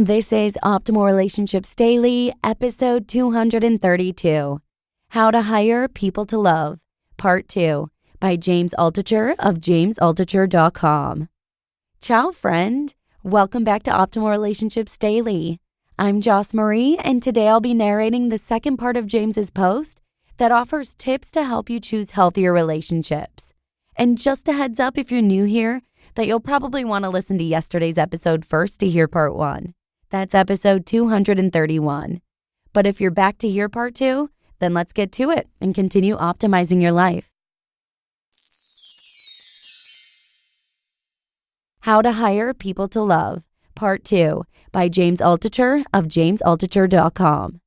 This is Optimal Relationships Daily, episode 232, How to Hire People to Love, Part 2, by James Altucher of jamesaltucher.com. Ciao, friend. Welcome back to Optimal Relationships Daily. I'm Joss Marie, and today I'll be narrating the second part of James's post that offers tips to help you choose healthier relationships. And just a heads up if you're new here, that you'll probably want to listen to yesterday's episode first to hear part 1. That's episode 231. But if you're back to hear part 2, then let's get to it and continue optimizing your life. How to Hire People to Love, Part 2, by James Altucher of jamesaltucher.com.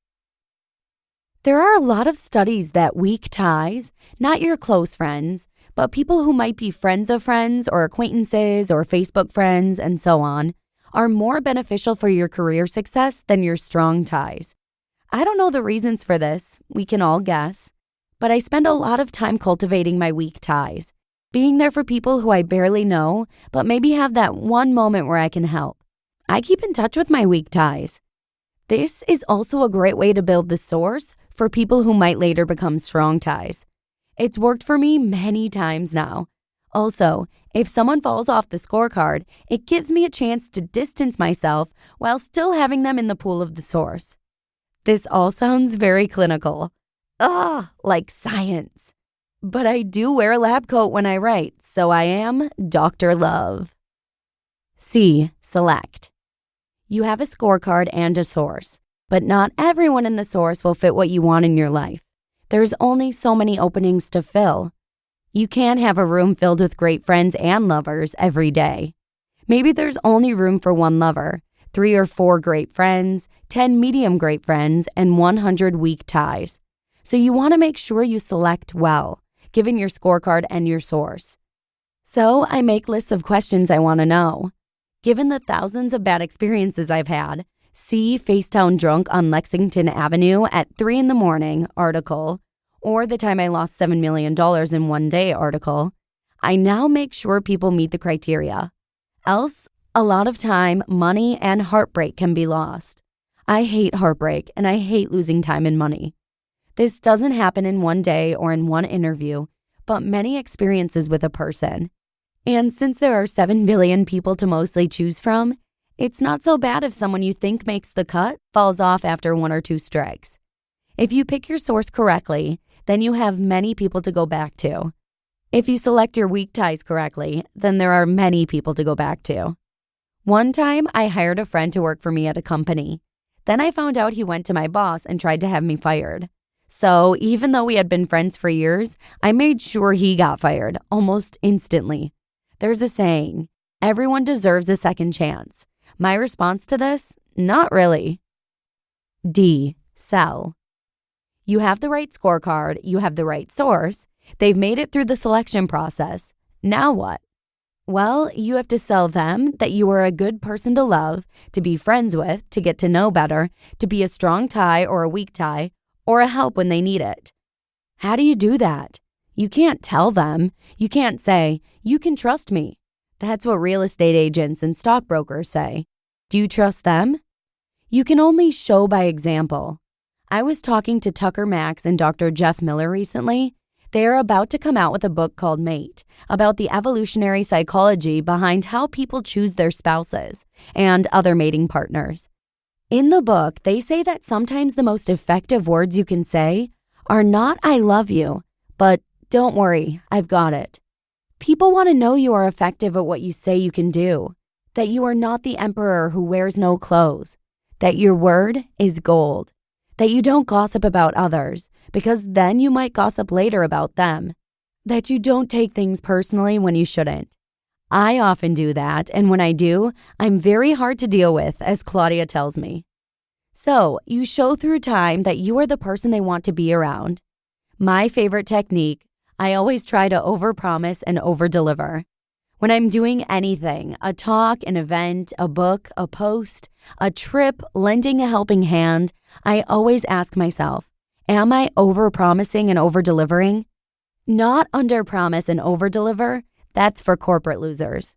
There are a lot of studies that weak ties, not your close friends, but people who might be friends of friends or acquaintances or Facebook friends and so on, are more beneficial for your career success than your strong ties. I don't know the reasons for this, we can all guess, but I spend a lot of time cultivating my weak ties, being there for people who I barely know, but maybe have that one moment where I can help. I keep in touch with my weak ties. This is also a great way to build the source for people who might later become strong ties. It's worked for me many times now. Also, if someone falls off the scorecard, it gives me a chance to distance myself while still having them in the pool of the source. This all sounds very clinical. Like science. But I do wear a lab coat when I write, so I am Dr. Love. C. Select. You have a scorecard and a source, but not everyone in the source will fit what you want in your life. There's only so many openings to fill. You can't have a room filled with great friends and lovers every day. Maybe there's only room for one lover, 3 or 4 great friends, 10 medium great friends, and 100 weak ties. So you want to make sure you select well, given your scorecard and your source. So I make lists of questions I want to know. Given the thousands of bad experiences I've had, see Facetown Drunk on Lexington Avenue at 3 a.m. article, or the time I lost $7 million in one day article, I now make sure people meet the criteria. Else, a lot of time, money, and heartbreak can be lost. I hate heartbreak, and I hate losing time and money. This doesn't happen in one day or in one interview, but many experiences with a person. And since there are 7 billion people to mostly choose from, it's not so bad if someone you think makes the cut falls off after 1 or 2 strikes. If you pick your source correctly, then you have many people to go back to. If you select your weak ties correctly, then there are many people to go back to. One time, I hired a friend to work for me at a company. Then I found out he went to my boss and tried to have me fired. So even though we had been friends for years, I made sure he got fired almost instantly. There's a saying, everyone deserves a second chance. My response to this, not really. D. Sell. You have the right scorecard, you have the right source, they've made it through the selection process. Now what? Well, you have to sell them that you are a good person to love, to be friends with, to get to know better, to be a strong tie or a weak tie, or a help when they need it. How do you do that? You can't tell them. You can't say, you can trust me. That's what real estate agents and stockbrokers say. Do you trust them? You can only show by example. I was talking to Tucker Max and Dr. Jeff Miller recently. They are about to come out with a book called Mate, about the evolutionary psychology behind how people choose their spouses and other mating partners. In the book, they say that sometimes the most effective words you can say are not "I love you," but "Don't worry, I've got it." People want to know you are effective at what you say you can do, that you are not the emperor who wears no clothes, that your word is gold. That you don't gossip about others, because then you might gossip later about them. That you don't take things personally when you shouldn't. I often do that, and when I do, I'm very hard to deal with, as Claudia tells me. So, you show through time that you are the person they want to be around. My favorite technique, I always try to overpromise and overdeliver. When I'm doing anything, a talk, an event, a book, a post, a trip, lending a helping hand, I always ask myself, am I overpromising and overdelivering? Not underpromise and overdeliver, that's for corporate losers.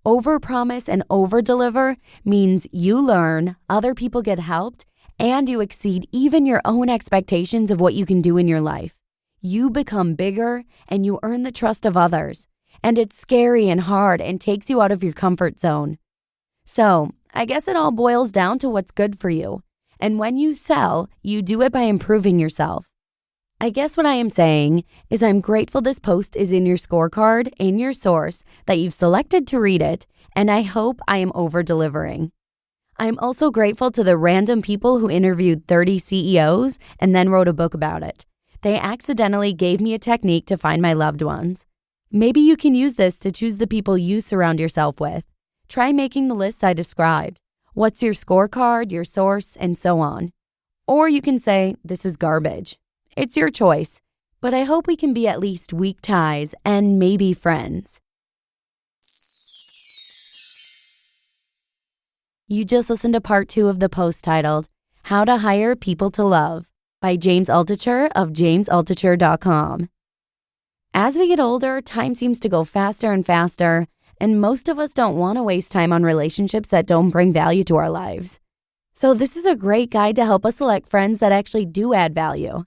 Overpromise and overdeliver means you learn, other people get helped, and you exceed even your own expectations of what you can do in your life. You become bigger and you earn the trust of others. And it's scary and hard and takes you out of your comfort zone. So, I guess it all boils down to what's good for you. And when you sell, you do it by improving yourself. I guess what I am saying is I'm grateful this post is in your scorecard, in your source, that you've selected to read it, and I hope I am over-delivering. I'm also grateful to the random people who interviewed 30 CEOs and then wrote a book about it. They accidentally gave me a technique to find my loved ones. Maybe you can use this to choose the people you surround yourself with. Try making the lists I described. What's your scorecard, your source, and so on. Or you can say, this is garbage. It's your choice, but I hope we can be at least weak ties and maybe friends. You just listened to part 2 of the post titled, How to Hire People to Love by James Altucher of jamesaltucher.com. As we get older, time seems to go faster and faster, and most of us don't want to waste time on relationships that don't bring value to our lives. So this is a great guide to help us select friends that actually do add value.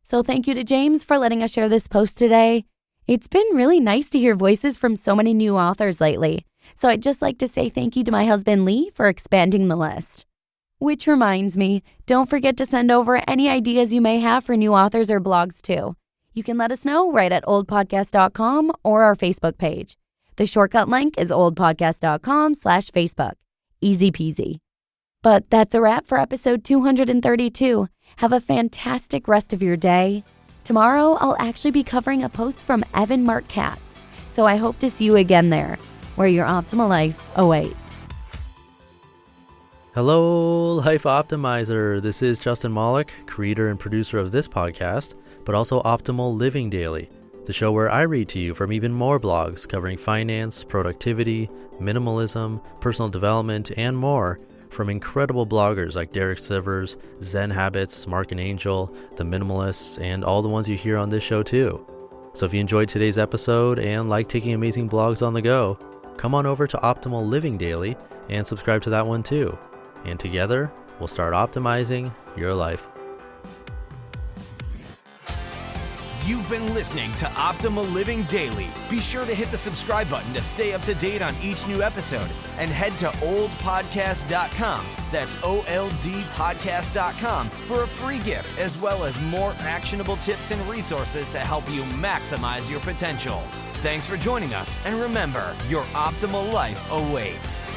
So thank you to James for letting us share this post today. It's been really nice to hear voices from so many new authors lately. So I'd just like to say thank you to my husband Lee for expanding the list. Which reminds me, don't forget to send over any ideas you may have for new authors or blogs too. You can let us know right at oldpodcast.com or our Facebook page. The shortcut link is oldpodcast.com/Facebook. Easy peasy. But that's a wrap for episode 232. Have a fantastic rest of your day. Tomorrow, I'll actually be covering a post from Evan Mark Katz, so I hope to see you again there, where your optimal life awaits. Hello, Life Optimizer. This is Justin Malik, creator and producer of this podcast, but also Optimal Living Daily, the show where I read to you from even more blogs covering finance, productivity, minimalism, personal development, and more, from incredible bloggers like Derek Sivers, Zen Habits, Mark and Angel, The Minimalists, and all the ones you hear on this show too. So if you enjoyed today's episode and like taking amazing blogs on the go, come on over to Optimal Living Daily and subscribe to that one too. And together, we'll start optimizing your life. You've been listening to Optimal Living Daily. Be sure to hit the subscribe button to stay up to date on each new episode, and head to oldpodcast.com. That's OLDpodcast.com for a free gift, as well as more actionable tips and resources to help you maximize your potential. Thanks for joining us, and remember, your optimal life awaits.